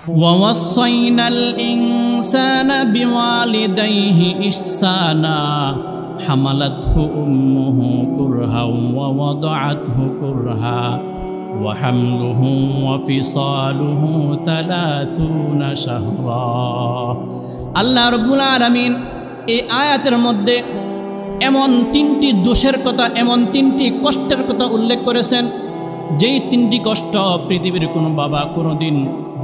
ووصينا الإنسان بوالديه إحسانا حملته أمه كرها ووضعته كرها وحمله وفصاله 30 شهرا আল্লাহ রাব্বুল আলামিন এই আয়াতের মধ্যে এমন তিনটি দোষের কথা, এমন তিনটি কষ্টের কথা উল্লেখ করেছেন, যেই তিনটি কষ্ট পৃথিবীর কোনো বাবা কোনোদিন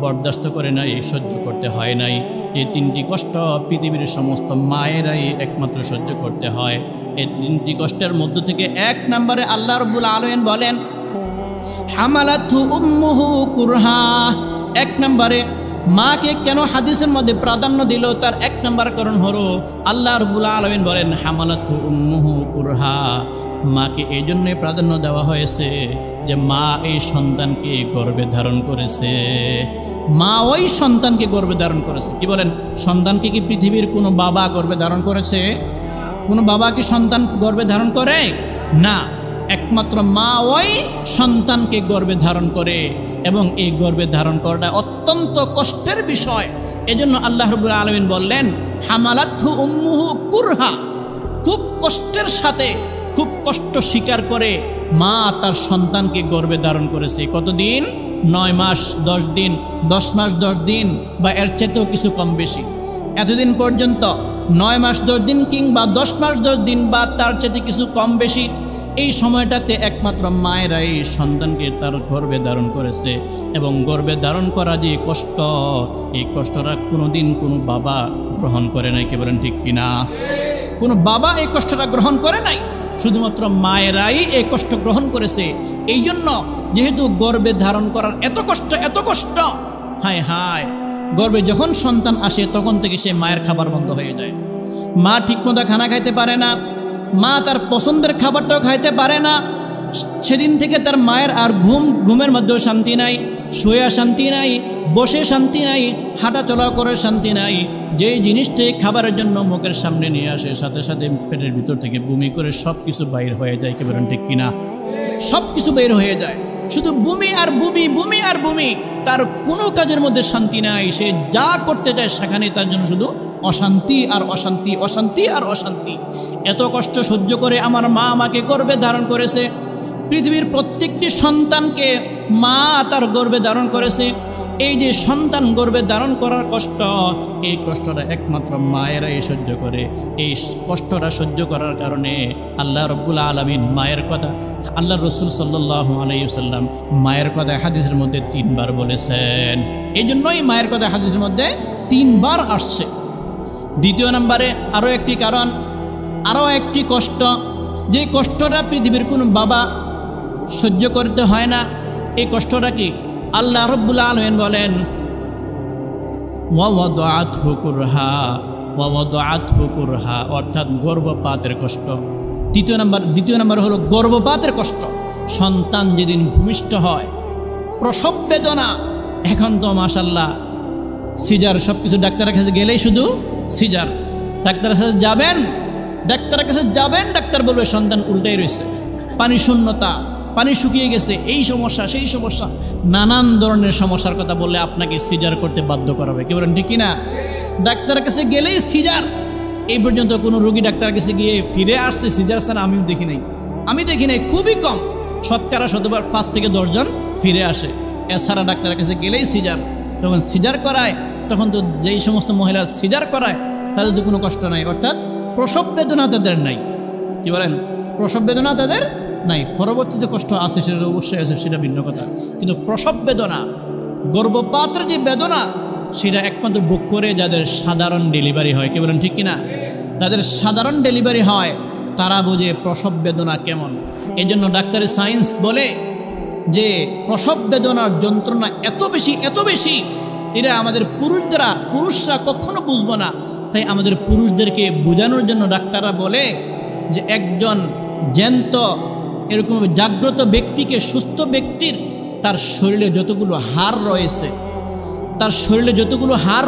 বরদাস্ত করে নাই, সহ্য করতে হয় নাই। এই তিনটি কষ্ট পৃথিবীর সমস্ত মায়েরাই একমাত্র সহ্য করতে হয়। এই তিনটি কষ্টের মধ্য থেকে এক নম্বরে আল্লাহ রাব্বুল আলামিন বলেন হামালাতহু উম্মুহু কুরহা। এক নম্বরে মাকে কেন হাদিসের মধ্যে প্রাধান্য দিল, তার এক নম্বর কারণ হলো আল্লাহ রাব্বুল আলামিন বলেন হামালাতহু উম্মুহু কুরহা। মাকে এই জন্যই প্রাধান্য দেওয়া হয়েছে যে মা এই সন্তানকে গর্ভে ধারণ করেছে, মা ওই সন্তানকে গর্ভে ধারণ করেছে। কি বলেন, সন্তানকে কি পৃথিবীর কোনো বাবা গর্ভে ধারণ করেছে? কোনো বাবা কি সন্তান গর্ভে ধারণ করে? না, একমাত্র মা ওই সন্তানকে গর্ভে ধারণ করে, এবং এই গর্ভে ধারণ করাটা অত্যন্ত কষ্টের বিষয়। এজন্য আল্লাহ রাব্বুল আলামিন বললেন হামালাতহু উম্মুহু কুরহা, খুব কষ্টের সাথে, খুব কষ্ট স্বীকার করে মা তার সন্তানকে গর্ভে ধারণ করেছে। কতদিন? 9 মাস 10 দিন, 10 মাস 10 দিন, বা এর চেয়েও কিছু কম বেশি। এতদিন পর্যন্ত 9 মাস 10 দিন কিংবা 10 মাস 10 দিন বা তার চেয়ে কিছু কম বেশি, এই সময়টাতে একমাত্র মায়েরাই সন্তানকে তার গর্ভে ধারণ করেছে। এবং গর্ভে ধারণ করা যে কষ্ট, এই কষ্টটা কোনোদিন কোনো বাবা গ্রহণ করে নাই। কি বলেন ঠিক কিনা? কোনো বাবা এই কষ্টটা গ্রহণ করে নাই, শুধুমাত্র মায়েরাই এই কষ্ট গ্রহণ করেছে। এই জন্য যেহেতু গর্ভে ধারণ করার এত কষ্ট, এত কষ্ট, হায় হায়, গর্ভে যখন সন্তান আসে তখন থেকে সে মায়ের খাবার বন্ধ হয়ে যায়। মা ঠিকমতো খানা খাইতে পারে না, মা তার পছন্দের খাবারটাও খাইতে পারে না। সেদিন থেকে তার মায়ের আর ঘুমের মধ্যেও শান্তি নাই, শুয়ে শান্তি নাই, বসে শান্তি নাই, হাঁটা চলা করে শান্তি নাই। যেই জিনিসটাই খাবারের জন্য মুখের সামনে নিয়ে আসে, সাথে সাথে পেটের ভিতর থেকে বমি করে সব কিছু বাইর হয়ে যায়। কি বলেন ঠিক কিনা? সব কিছু বের হয়ে যায়, শুধু বমি আর বমি, বমি আর বমি। তার কোনো কাজের মধ্যে শান্তি নাই, সে যা করতে চায় সেখানে তার জন্য শুধু অশান্তি আর অশান্তি, অশান্তি আর অশান্তি। এত কষ্ট সহ্য করে আমার মা আমাকে গর্ভে ধারণ করেছে। পৃথিবীর প্রত্যেকটি সন্তানকে মা তার গর্ভে ধারণ করেছে। এই যে সন্তান গর্ভে ধারণ করার কষ্ট, এই কষ্টটা একমাত্র মায়েরাই সহ্য করে। এই কষ্টটা সহ্য করার কারণে আল্লাহ রাব্বুল আলামিন মায়ের কথা, আল্লাহ রাসূল সাল্লাল্লাহু আলাইহি ওয়াসাল্লাম মায়ের কথা হাদিসের মধ্যে 3 বার বলেছেন। এই জন্যই মায়ের কথা হাদিসের মধ্যে 3 বার আসছে। দ্বিতীয় নম্বরে আরও একটি কারণ, আরও একটি কষ্ট, যে কষ্টটা পৃথিবীর কোনো বাবা সহ্য করতে হয় না। এই কষ্টটা কি? আল্লাহ রাব্বুল আলামিন বলেন ওয়াওয়াদাআতহু কুরহা, ওয়াওয়াদাআতহু কুরহা, অর্থাৎ গর্ভপাতের কষ্ট। দ্বিতীয় নম্বর হলো গর্ভপাতের কষ্ট। সন্তান যেদিন ভূমিষ্ঠ হয়, প্রসব বেদনা। এখন তো মাশাআল্লাহ সিজার, সব কিছু ডাক্তারের কাছে গেলেই শুধু সিজার। ডাক্তারের কাছে যাবেন, ডাক্তার বলবে সন্তান উল্টাই রয়েছে, পানি শূন্যতা, পানি শুকিয়ে গেছে, এই সমস্যা সেই সমস্যা, নানান ধরনের সমস্যার কথা বললে আপনাকে সিজার করতে বাধ্য করাবে। কি বলেন ঠিক কিনা? ডাক্তারের কাছে গেলেই সিজার। এই পর্যন্ত কোনো রোগী ডাক্তারের কাছে গিয়ে ফিরে আসছে সিজার ছাড়া আমি দেখি নাই, খুবই কম, শতকরা 5 থেকে 10 জন ফিরে আসে। এছাড়া ডাক্তারের কাছে গেলেই সিজার। যখন সিজার করায় তখন তো যেই সমস্ত মহিলা সিজার করায় তাদের তো কোনো কষ্ট নাই, অর্থাৎ প্রসব বেদনা তাদের নাই। কি বলেন? প্রসব বেদনা তাদের নাই। পরবর্তীতে কষ্ট আছে, সেটা অবশ্যই আছে, সেটা ভিন্ন কথা। কিন্তু প্রসব বেদনা, গর্ভপাতের যে বেদনা, সেটা একমাত্র ভোগ করে যাদের সাধারণ ডেলিভারি হয়। কি বলেন ঠিক কিনা? যাদের সাধারণ ডেলিভারি হয় তারা বোঝে প্রসব বেদনা কেমন। এই জন্য ডাক্তারি সায়েন্স বলে যে প্রসব বেদনার যন্ত্রণা এত বেশি, এটা আমাদের পুরুষরা কখনো বুঝবো না। তাই আমাদের পুরুষদেরকে বোঝানোর জন্য ডাক্তাররা বলে যে একজন জ্যান্ত, এরকম জাগ্রত ব্যক্তিকে, সুস্থ ব্যক্তির তার শরীরে যতগুলো হাড়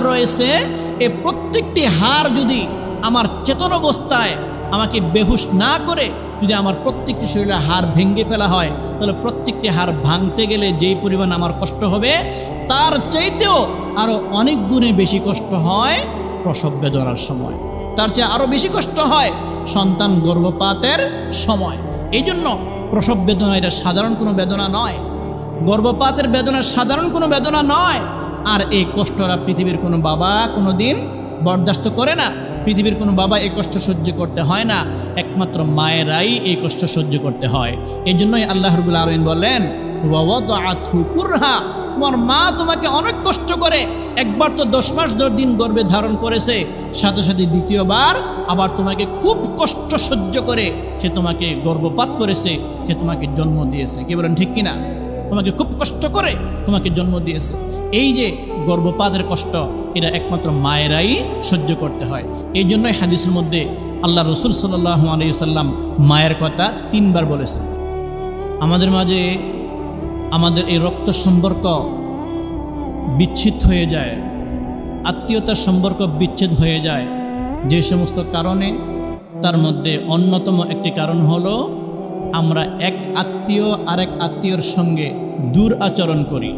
রয়েছে, এই প্রত্যেকটি হাড় যদি আমার চেতন অবস্থায় আমাকে বেহুশ না করে যদি আমার প্রত্যেকটি শরীরে হাড় ভেঙে ফেলা হয়, তাহলে প্রত্যেকটি হাড় ভাঙতে গেলে যেই পরিমাণ আমার কষ্ট হবে, তার চাইতেও আরও অনেক গুণে বেশি কষ্ট হয় প্রসব বেদনার সময়, তার চেয়ে আরও বেশি কষ্ট হয় সন্তান গর্ভপাতের সময়। এই জন্য প্রসব বেদনা এটা সাধারণ কোনো বেদনা নয়, গর্ভপাতের বেদনা সাধারণ কোনো বেদনা নয়। আর এই কষ্টটা পৃথিবীর কোনো বাবা কোনো দিন বরদাস্ত করে না, পৃথিবীর কোনো বাবা এই কষ্ট সহ্য করতে হয় না, একমাত্র মায়েরাই এই কষ্ট সহ্য করতে হয়। এই জন্যই আল্লাহ রাব্বুল আলামিন বলেন ওয়াওয়াদাআতহু কুরহা, তোমার মা তোমাকে অনেক কষ্ট করে, একবার তো 10 মাস 10 দিন গর্ভে ধারণ করেছে, সাথে সাথে দ্বিতীয়বার আবার তোমাকে খুব কষ্ট সহ্য করে সে তোমাকে গর্ভপাত করেছে, সে তোমাকে জন্ম দিয়েছে। কি বলেন ঠিক কিনা? তোমাকে খুব কষ্ট করে তোমাকে জন্ম দিয়েছে। এই যে গর্ভপাতের কষ্ট এটা একমাত্র মায়েরাই সহ্য করতে হয়। এই জন্যই হাদিসের মধ্যে আল্লাহ রসুল সাল্লাল্লাহু আলাইহি ওয়াসাল্লাম মায়ের কথা 3 বার বলেছেন। আমাদের মাঝে আমাদের এই রক্ত সম্পর্ক বিচ্ছিন্ন হয়ে যায়, আত্মীয়তার সম্পর্ক বিচ্ছেদ হয়ে যায় যে সমস্ত কারণে, তার মধ্যে অন্যতম একটি কারণ হলো আমরা এক আত্মীয় আরেক আত্মীয়র সঙ্গে দুরাচরণ করি,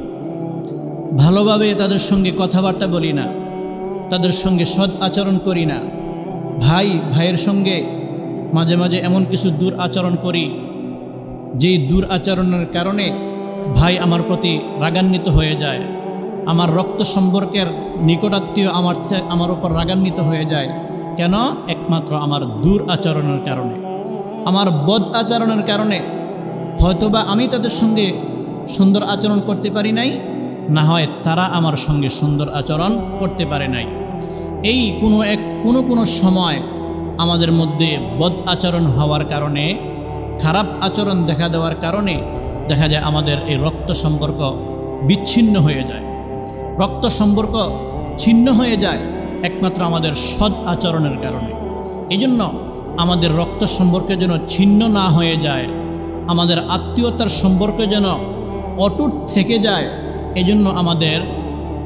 ভালোভাবে তাদের সঙ্গে কথাবার্তা বলি না, তাদের সঙ্গে সৎ আচরণ করি না। ভাই ভাইয়ের সঙ্গে মাঝে মাঝে এমন কিছু দুরাচরণ করি যেই দুরাচরণের কারণে ভাই আমার প্রতি রাগান্বিত হয়ে যায়, আমার রক্ত সম্পর্কের নিকটাত্মীয় আমার উপর রাগান্বিত হয়ে যায়। কেন? একমাত্র আমার দুরাচরণের কারণে, আমার বদ আচরণের কারণে। হয়তোবা আমি তাদের সঙ্গে সুন্দর আচরণ করতে পারি নাই, না হয় তারা আমার সঙ্গে সুন্দর আচরণ করতে পারে নাই। এই কোনো সময় আমাদের মধ্যে বদ আচরণ হওয়ার কারণে, খারাপ আচরণ দেখা দেওয়ার কারণে দেখা যায় আমাদের এই রক্ত সম্পর্ক বিচ্ছিন্ন হয়ে যায়, রক্ত সম্পর্ক ছিন্ন হয়ে যায় একমাত্র আমাদের সৎ আচরণের কারণে। এই জন্য আমাদের রক্ত সম্পর্ক যেন ছিন্ন না হয়ে যায়, আমাদের আত্মীয়তার সম্পর্ক যেন অটুট থেকে যায়, এজন্য আমাদের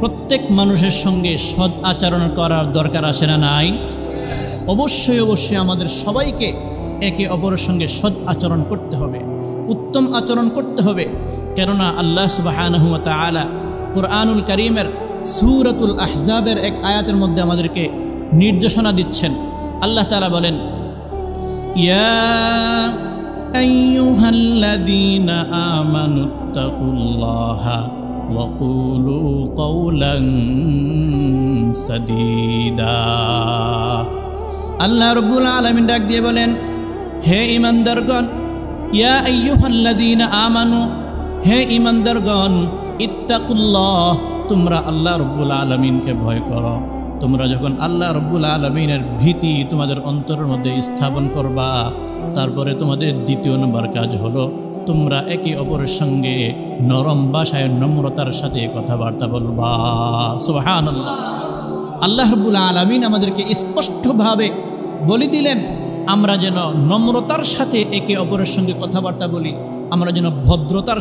প্রত্যেক মানুষের সঙ্গে সৎ আচরণ করার দরকার আছে না নাই? অবশ্যই অবশ্যই আমাদের সবাইকে একে অপরের সঙ্গে সৎ আচরণ করতে হবে, উত্তম আচরণ করতে হবে। কেননা আল্লাহ সুবহানাহু ওয়া তাআলা কুরআনুল কারীমের সূরাতুল আহজাবের এক আয়াতের মধ্যে আমাদেরকে নির্দেশনা দিচ্ছেন। আল্লাহ তাআলা বলেন, ইয়া আইয়ুহাল্লাযীনা আমানুত্তাকুল্লাহা ওয়া কুলু কওলান সাদীদা। আল্লাহ রাব্বুল আলামিন ডাক দিয়ে বলেন, হে ঈমানদারগণ, ইয়া আইয়ুহাল্লাযীনা আমানু, হে ঈমানদারগণ, ইত্তাকুল্লাহ, তোমরা আল্লাহ রাব্বুল আলামিনকে ভয় করো। তোমরা যখন আল্লাহ রাব্বুল আলামিনের ভীতি তোমাদের অন্তরের মধ্যে স্থাপন করবা, তারপরে তোমাদের দ্বিতীয় নম্বর কাজ হলো তোমরা একে অপরের সঙ্গে নরম ভাষায় নম্রতার সাথে কথাবার্তা বলবা। সুবহানাল্লাহ। আল্লাহ রাব্বুল আলামিন আমাদেরকে স্পষ্টভাবে বলে দিলেন আমরা যেন নম্রতার সাথে একে অপরের সঙ্গে কথাবার্তা বলি, আমরা যেন ভদ্রতার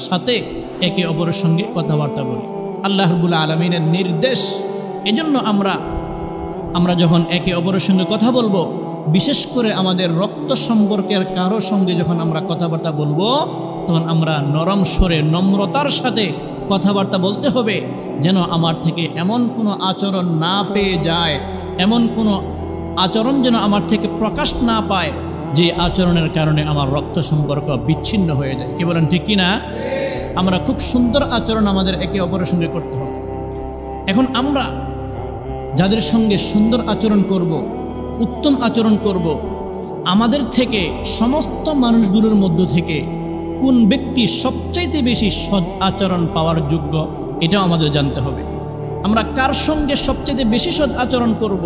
সাথে একে অপরের সঙ্গে কথাবার্তা বলি। আল্লাহ রাব্বুল আলামিনের নির্দেশ। এজন্য আমরা যখন একে অপরের সঙ্গে কথা বলবো, বিশেষ করে আমাদের রক্ত সম্পর্কের কারো সঙ্গে যখন আমরা কথাবার্তা বলবো, তখন আমরা নরম স্বরে নম্রতার সাথে কথাবার্তা বলতে হবে, যেন আমার থেকে এমন কোনো আচরণ না পেয়ে যায়, এমন কোনো আচরণ যেন আমার থেকে প্রকাশ না পায় যে আচরণের কারণে আমার রক্ত সম্পর্ক বিচ্ছিন্ন হয়ে যায়। কি বলেন ঠিক কিনা? আমরা খুব সুন্দর আচরণ আমাদের একে অপরের সঙ্গে করতে হবে। এখন আমরা যাদের সঙ্গে সুন্দর আচরণ করব, উত্তম আচরণ করব, আমাদের থেকে সমস্ত মানুষগুলোর মধ্য থেকে কোন ব্যক্তি সবচাইতে বেশি সৎ আচরণ পাওয়ার যোগ্য, এটাও আমাদের জানতে হবে। আমরা কার সঙ্গে সবচাইতে বেশি সৎ আচরণ করব,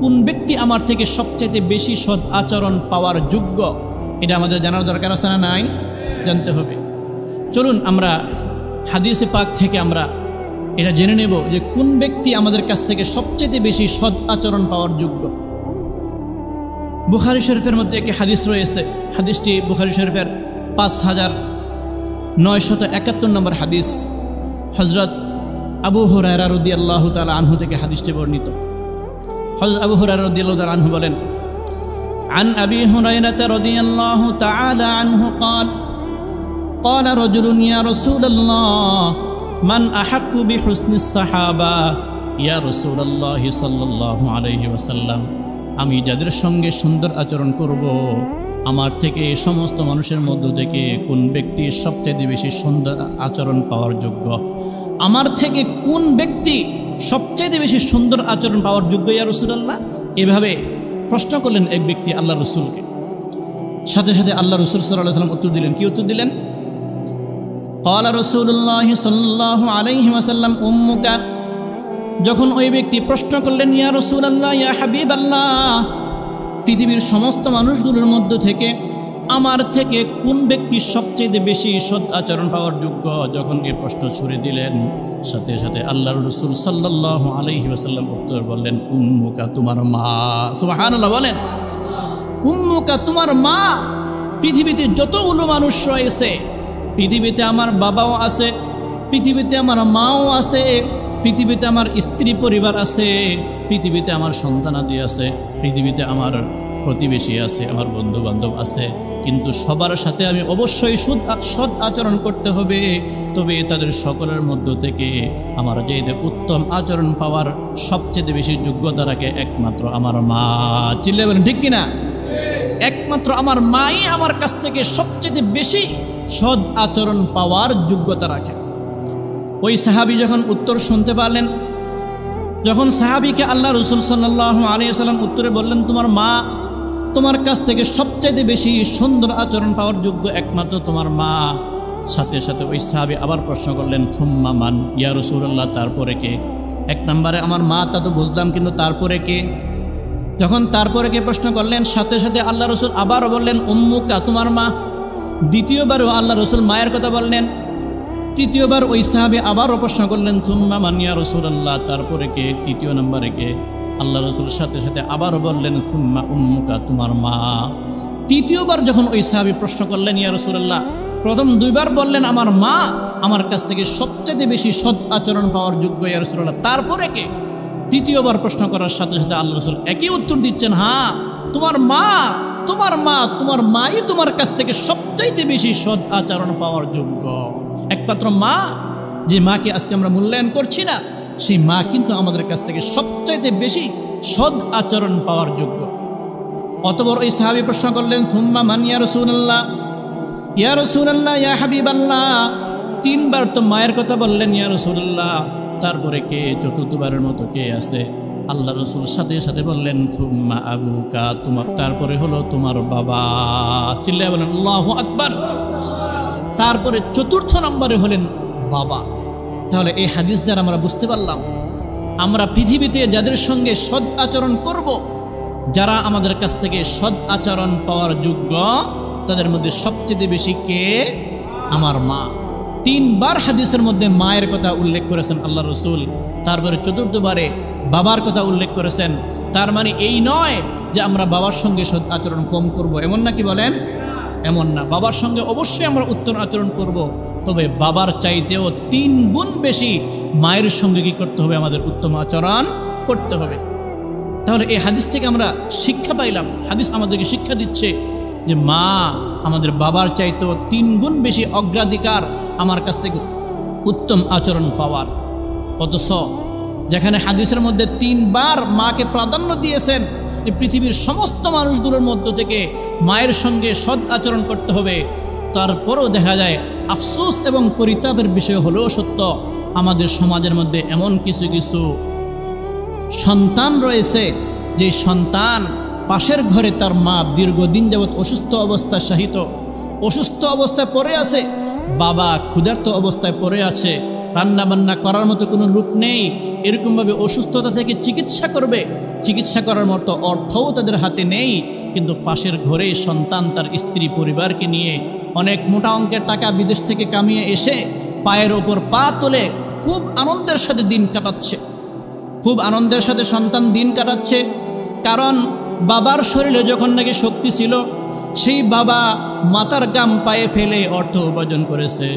কোন ব্যক্তি আমার থেকে সবচাইতে বেশি সৎ আচরণ পাওয়ার যোগ্য, এটা আমাদের জানার দরকার আছে না নাই? জানতে হবে। চলুন আমরা হাদিসে পাক থেকে আমরা এটা জেনে নেব যে কোন ব্যক্তি আমাদের কাছ থেকে সবচেয়ে বেশি সৎ আচরণ পাওয়ার যোগ্য। বুখারী শরীফের মধ্যে একটি হাদিস রয়েছে, হাদিসটি বুখারী শরীফের 5971 নম্বর হাদিস। হযরত আবু হুরায়রা রাদিয়াল্লাহু তাআলা আনহু থেকে হাদিসটি বর্ণিত। হযরত আবু হুরায়রা রাদিয়াল্লাহু তাআলা আনহু বলেন, عن أبي هريرة رضي الله تعالى عنه قال قال رجل يا رسول الله মান আহাক্কু বিহুসনিস সাহাবা ইয়া রাসূলুল্লাহ সাল্লাল্লাহু আলাইহি ওয়াসাল্লাম, আমি যাদের সঙ্গে সুন্দর আচরণ করব, আমার থেকে সমস্ত মানুষের মধ্য থেকে কোন ব্যক্তি সবচেয়ে বেশি সুন্দর আচরণ পাওয়ার যোগ্য? আমার থেকে কোন ব্যক্তি সবচেয়ে বেশি সুন্দর আচরণ পাওয়ার যোগ্য ইয়া রাসূলুল্লাহ? এভাবে প্রশ্ন করলেন এক ব্যক্তি আল্লাহ রসুলকে। সাথে সাথে আল্লাহ রসুল সাল্লাল্লাহু আলাইহি ওয়াসাল্লাম উত্তর দিলেন। কি উত্তর দিলেন? ক্বালা রাসূলুল্লাহ সাল্লাল্লাহু আলাইহি ওয়াসাল্লাম উম্মুকা। যখন ওই ব্যক্তি প্রশ্ন করলেন, ইয়া রাসূলুল্লাহ, ইয়া হাবিবাল্লাহ, পৃথিবীর সমস্ত মানুষগুলোর মধ্য থেকে আমার থেকে কোন ব্যক্তি সবচেয়ে বেশি সৎ আচরণ পাওয়ার যোগ্য, যখন এই প্রশ্ন ছুড়ে দিলেন, সাথে সাথে আল্লাহর রাসূল সাল্লাল্লাহু আলাইহি ওয়াসাল্লাম উত্তর বললেন, উম্মুকা, তোমার মা। সুবহানাল্লাহ বলেন। উম্মুকা, তোমার মা। পৃথিবীতে যতগুলো মানুষ রয়েছে, পৃথিবীতে আমার বাবাও আছে, পৃথিবীতে আমার মাও আছে, পৃথিবীতে আমার স্ত্রী পরিবার আছে, পৃথিবীতে আমার সন্তানাদি আছে, পৃথিবীতে আমার প্রতিবেশী আছে, আমার বন্ধু বান্ধব আছে, কিন্তু সবার সাথে আমি অবশ্যই সৎ আচরণ করতে হবে। তবে তাদের সকলের মধ্য থেকে আমার যে উত্তম আচরণ পাওয়ার সবচেয়ে বেশি যোগ্যতা রাখে একমাত্র আমার মা। চিল্লায়ে বলেন ঠিক কিনা? একমাত্র আমার মাই আমার কাছ থেকে সবচেয়ে বেশি সৎ আচরণ পাওয়ার যোগ্যতা রাখে। ওই সাহাবী যখন উত্তর শুনতে পারলেন, যখন সাহাবীকে আল্লাহ রাসূল সাল্লাল্লাহু আলাইহি ওয়াসাল্লাম উত্তরে বললেন, তোমার মা তোমার কাছ থেকে সবচাইতে বেশি সুন্দর আচরণ পাওয়ার যোগ্য একমাত্র তোমার মা, সাথে সাথে ওই সাহাবী আবার প্রশ্ন করলেন, থুম্মা মান ইয়া রাসূলুল্লাহ, তারপরে কে? এক নম্বরে আমার মা, তা তো বুঝলাম, কিন্তু তারপরে কে? যখন তারপরে কে প্রশ্ন করলেন, সাথে সাথে আল্লাহ রাসূল আবারও বললেন, উম্মুকা, তোমার মা। দ্বিতীয়বারও আল্লাহ রাসূল মায়ের কথা বললেন। তৃতীয়বার ওই সাহাবী আবারও প্রশ্ন করলেন, থুম্মা মান ইয়া রাসূলুল্লাহ, তারপরে কে? তৃতীয় নম্বরে কে? আল্লাহ রাসূল সাথে সাথে আবারও বললেন, থুম্মা উম্মুকা, তোমার মা। তৃতীয়বার যখন ওই সাহাবী প্রশ্ন করলেন, ইয়া রাসূলুল্লাহ, প্রথম দুইবার বললেন আমার মা আমার কাছ থেকে সবচেয়ে বেশি সৎ আচরণ পাওয়ার যোগ্য ইয়া রাসূলুল্লাহ, তারপরে কে? তৃতীয়বার প্রশ্ন করার সাথে সাথে আল্লাহ রাসূল একই উত্তর দিচ্ছেন, হ্যাঁ, তোমার মা, তোমার মা, তোমার মাই তোমার কাছ থেকে সবচাইতে বেশি সৎ আচরণ পাওয়ার যোগ্য। একমাত্র মা, যে মাকে আজকে আমরা মূল্যায়ন করছি না, সেই মা কিন্তু আমাদের কাছ থেকে সবচাইতে বেশি সৎ আচরণ পাওয়ার যোগ্য। অতঃপর ওই সাহাবী প্রশ্ন করলেন, থুম্মা মান ইয়া রাসূলুল্লাহ, ইয়া রাসূলুল্লাহ, ইয়া হাবিবাল্লাহ, তিনবার তো মায়ের কথা বললেন ইয়া রাসূলুল্লাহ, তারপরে কে? চতুর্থবারের মতো কে আছে? আল্লাহ রাসূল সাথে সাথে বললেন, থুম্মা আবুকা, তোমার, তারপরে হলো তোমার বাবা। চিল্লায়ে বলেন আল্লাহু আকবার। তারপরে চতুর্থ নম্বরে হলেন বাবা। তাহলে এই হাদিস দ্বারা আমরা বুঝতে পারলাম, আমরা পৃথিবীতে যাদের সঙ্গে সৎ আচরণ করব, যারা আমাদের কাছ থেকে সৎ আচরণ পাওয়ার যোগ্য, তাদের মধ্যে সবচেয়ে বেশি কে? আমার মা। তিনবার হাদিসের মধ্যে মায়ের কথা উল্লেখ করেছেন আল্লাহ রসুল, তারপরে চতুর্থবারে বাবার কথা উল্লেখ করেছেন। তার মানে এই নয় যে আমরা বাবার সঙ্গে সৎ আচরণ কম করব, এমন না, কি বলেন? এমন না। বাবার সঙ্গে অবশ্যই আমরা উত্তম আচরণ করব, তবে বাবার চাইতেও 3 গুণ বেশি মায়ের সঙ্গে কি করতে হবে? আমাদের উত্তম আচরণ করতে হবে। তাহলে এই হাদিস থেকে আমরা শিক্ষা পাইলাম, হাদিস আমাদেরকে শিক্ষা দিচ্ছে যে মা আমাদের বাবার চাইতেও 3 গুণ বেশি অগ্রাধিকার আমার কাছ থেকে উত্তম আচরণ পাওয়ার। অথচ যেখানে হাদিসের মধ্যে 3 বার মাকে প্রাধান্য দিয়েছেন, যে পৃথিবীর সমস্ত মানুষগুলোর মধ্য থেকে মায়ের সঙ্গে সৎ আচরণ করতে হবে, তারপরও দেখা যায় আফসোস এবং পরিতাপের বিষয় হলেও সত্য, আমাদের সমাজের মধ্যে এমন কিছু কিছু সন্তান রয়েছে, যে সন্তান পাশের ঘরে তার মা দীর্ঘদিন যাবৎ অসুস্থ অবস্থায় শায়িত, অসুস্থ অবস্থায় পড়ে আছে, বাবা ক্ষুধার্ত অবস্থায় পড়ে আছে, রান্না বান্না করার মতো কোনো লোক নেই, এরকমভাবে অসুস্থতা থেকে চিকিৎসা করবে, চিকিৎসা করার মতো অর্থও তাদের হাতে নেই, কিন্তু পাশের ঘরে সন্তান তার স্ত্রী পরিবারকে নিয়ে অনেক মোটা অঙ্কের টাকা বিদেশ থেকে কামিয়ে এসে পায়ের ওপর পা তুলে খুব আনন্দের সাথে দিন কাটাচ্ছে, খুব আনন্দের সাথে সন্তান দিন কাটাচ্ছে। কারণ বাবার শরীরে যখন নাকি শক্তি ছিল, সেই বাবা মাথার গাম পায়ে ফেলে অর্থ উপার্জন করেছে,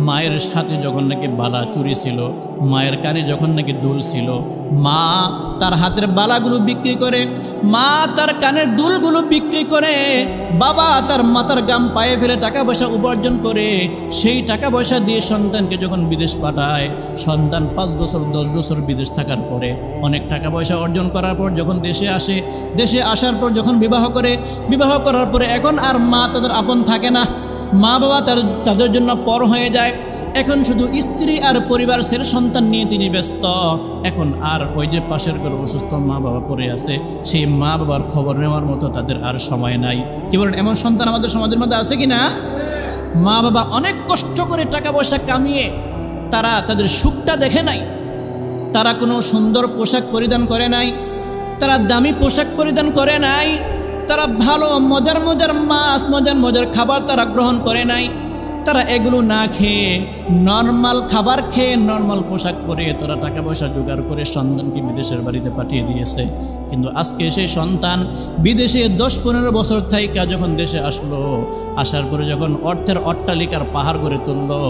মায়ের সাথে যখন নাকি বালা চুরি ছিল, মায়ের কানে যখন নাকি দুল ছিল, মা তার হাতের বালাগুলো বিক্রি করে, মা তার কানের দুলগুলো বিক্রি করে, বাবা তার মাথার গাম পায়ে ফেলে টাকা পয়সা উপার্জন করে, সেই টাকা পয়সা দিয়ে সন্তানকে যখন বিদেশ পাঠায়, সন্তান 5 বছর 10 বছর বিদেশ থাকার পরে অনেক টাকা পয়সা অর্জন করার পর যখন দেশে আসে, দেশে আসার পর যখন বিবাহ করে, বিবাহ করার পরে এখন আর মা তাদের আপন থাকে না, মা বাবা তাদের জন্য পর হয়ে যায়। এখন শুধু স্ত্রী আর পরিবার ছেলে সন্তান নিয়ে তিনি ব্যস্ত। এখন আর ওই যে পাশের ঘরে অসুস্থ মা বাবা পড়ে আছে, সেই মা বাবার খবর নেওয়ার মতো তাদের আর সময় নাই। কি বলেন, এমন সন্তান আমাদের সমাজের মধ্যে আছে কি না? মা বাবা অনেক কষ্ট করে টাকা পয়সা কামিয়ে তারা তাদের সুখটা দেখে নাই, তারা কোনো সুন্দর পোশাক পরিধান করে নাই, তারা দামি পোশাক পরিধান করে নাই, তারা ভালো মজার মজার মাছ, মজার মজার খাবার তারা গ্রহণ করে নাই। তারা এগুলো না খেয়ে নর্মাল খাবার খেয়ে নর্মাল পোশাক পরে তারা টাকা পয়সা জোগাড় করে সন্তানকে বিদেশের বাড়িতে পাঠিয়ে দিয়েছে। কিন্তু আজকে সেই সন্তান বিদেশে 10-15 বছর থেকে যখন দেশে আসলো, আসার পরে যখন অর্থের অট্টালিকার পাহাড় গড়ে তুললো,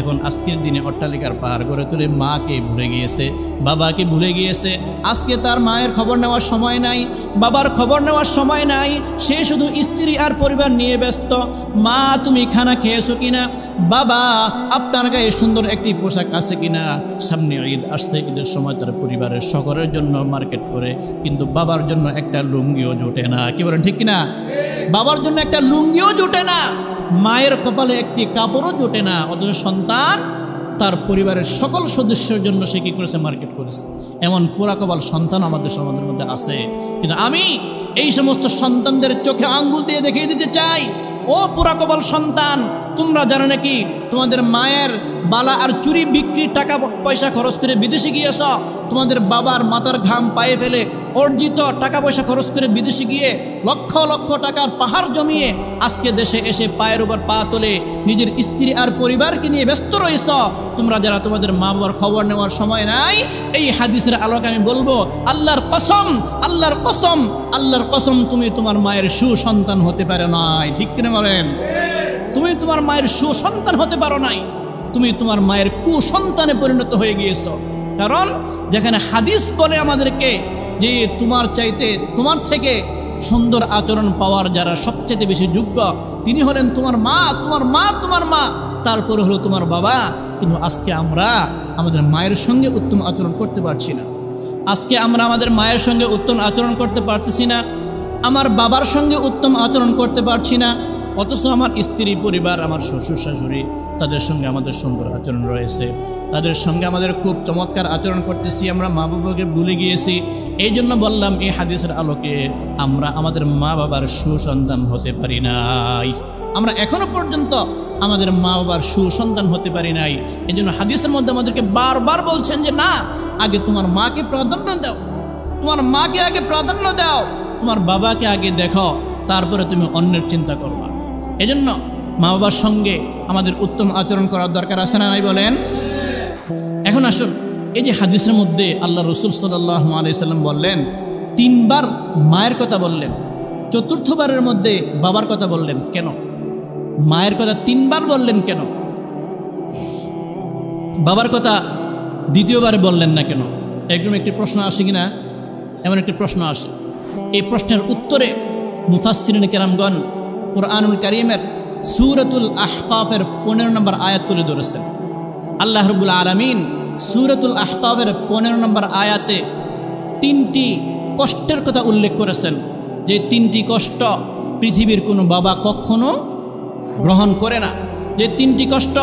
এখন আজকের দিনে অট্টালিকার পাহাড় গড়ে তুলে মাকে ভুলে গিয়েছে, বাবাকে ভুলে গিয়েছে। আজকে তার মায়ের খবর নেওয়ার সময় নাই, বাবার খবর নেওয়ার সময় নাই, সে শুধু স্ত্রী আর পরিবার নিয়ে ব্যস্ত। মা তুমি খানা খেয়েছো কিনা, বাবা আপনার গায়ে সুন্দর একটি পোশাক আছে কিনা, সামনে ঈদ আসছে, ঈদের সময় তার পরিবারের সকলের জন্য মার্কেট করে, কিন্তু বাবার জন্য একটা লুঙ্গিও জোটে না। কি বলেন ঠিক কিনা? বাবার জন্য একটা লুঙ্গিও জোটে না, মায়ের কপালে একটি কাপড়ও জোটে না, অথচ সন্তান তার পরিবারের সকল সদস্যের জন্য সে কি করেছে, মার্কেট করেছে। এমন পোড়া কপাল সন্তান আমাদের সমাজের মধ্যে আছে। কিন্তু আমি এই সমস্ত সন্তানদের চোখে আঙ্গুল দিয়ে দেখিয়ে দিতে চাই, ও পোড়া কপাল সন্তান, তোমরা জানো নাকি তোমাদের মায়ের বালা আর চুরি বিক্রি টাকা পয়সা খরচ করে বিদেশে গিয়েছ, তোমাদের বাবার মাথার ঘাম পায়ে ফেলে অর্জিত টাকা পয়সা খরচ করে বিদেশে গিয়ে লক্ষ লক্ষ টাকার পাহাড় জমিয়ে আজকে দেশে এসে পায়ের উপর পা তোলে নিজের স্ত্রী আর পরিবারকে নিয়ে ব্যস্ত রয়েছ। তোমরা যারা তোমাদের মা বাবার খবর নেওয়ার সময় নাই, এই হাদিসের আলোকে আমি বলবো, আল্লাহর কসম, আল্লাহর কসম, আল্লাহর কসম, তুমি তোমার মায়ের সুসন্তান হতে পারো নাই। ঠিক কিনা বলেন? তুমি তোমার মায়ের সুসন্তান হতে পারো নাই, তুমি তোমার মায়ের কুসন্তানে পরিণত হয়ে গিয়েছ। কারণ যেখানে হাদিস বলে আমাদেরকে যে তোমার চাইতে, তোমার থেকে সুন্দর আচরণ পাওয়ার যারা সবচেয়ে বেশি যোগ্য তিনি হলেন তোমার মা, তোমার মা, তোমার মা, তারপরে হলো তোমার বাবা। কিন্তু আজকে আমরা আমাদের মায়ের সঙ্গে উত্তম আচরণ করতে পারছি না, আজকে আমরা আমাদের মায়ের সঙ্গে উত্তম আচরণ করতে পারতেছি না, আমার বাবার সঙ্গে উত্তম আচরণ করতে পারছি না, অথচ আমার স্ত্রী পরিবার, আমার শ্বশুর শাশুড়ি, তাদের সঙ্গে আমাদের সুন্দর আচরণ রয়েছে, তাদের সঙ্গে আমাদের খুব চমৎকার আচরণ করতেছি, আমরা মা বাবাকে ভুলে গিয়েছি। এই জন্য বললাম, এই হাদিসের আলোকে আমরা আমাদের মা বাবার সুসন্তান হতে পারি নাই, আমরা এখনো পর্যন্ত আমাদের মা বাবার সুসন্তান হতে পারি নাই। এই জন্য হাদিসের মধ্যে আমাদেরকে বারবার বলছেন যে না, আগে তোমার মাকে প্রাধান্য দাও, তোমার মাকে আগে প্রাধান্য দাও, তোমার বাবাকে আগে দেখো, তারপরে তুমি অন্যের চিন্তা করবা। এজন্য মা বাবার সঙ্গে আমাদের উত্তম আচরণ করার দরকার আছে না নাই বলেন? এখন আসুন, এই যে হাদিসের মধ্যে আল্লাহ রসুল সাল্লাল্লাহু আলাইহি সাল্লাম বললেন, 3 বার মায়ের কথা বললেন, 4র্থবারের মধ্যে বাবার কথা বললেন কেন? মায়ের কথা 3 বার বললেন কেন? বাবার কথা 2য়-বারে বললেন না কেন? একটি প্রশ্ন আসে কিনা? এমন একটি প্রশ্ন আসে। এই প্রশ্নের উত্তরে মুফাসসিরিন কেরামগণ কুরআনুল কারীমের সূরাতুল আহকাফের 15 নম্বর আয়াত তুলে ধরেছেন। আল্লাহ রাব্বুল আলামিন সূরাতুল আহকাফের 15 নম্বর আয়াতে 3টি কষ্টের কথা উল্লেখ করেছেন, যে 3টি কষ্ট পৃথিবীর কোনো বাবা কখনো গ্রহণ করে না, যে 3টি কষ্ট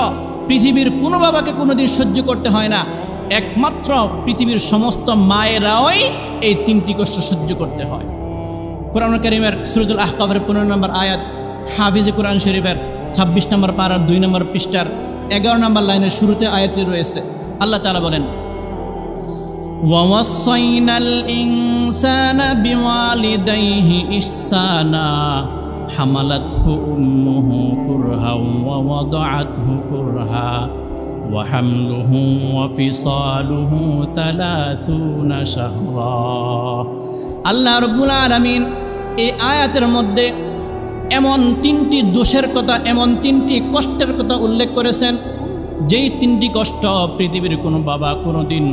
পৃথিবীর কোনো বাবাকে কোনোদিন সহ্য করতে হয় না, একমাত্র পৃথিবীর সমস্ত মায়েরাই এই 3টি কষ্ট সহ্য করতে হয়। কুরআনুল কারীমের সূরাতুল আহকাফের 15 নম্বর আয়াত, হাফিজে কুরআন শরীফের 26 নম্বর পারার 2 নম্বর পৃষ্ঠার 11 নম্বর লাইনের শুরুতে আয়াতটি রয়েছে। আল্লাহ তাআলা বলেন, ওয়াসাইনাল ইনসানা বিওয়ালিদাইহি ইহসানা হামালাতহু উম্মুহু কুরহা ওয়া ওয়াদাআতহু কুরহা ওয়া হামলুহু ওয়া ফিসালুহু 30 শাহরা। আল্লাহ রাব্বুল আলামিন এই আয়াতের মধ্যে এমন 3টি দোষের কথা, এমন 3টি কষ্টের কথা উল্লেখ করেছেন, যেই তিনটি কষ্ট পৃথিবীর কোনো বাবা কোনো দিন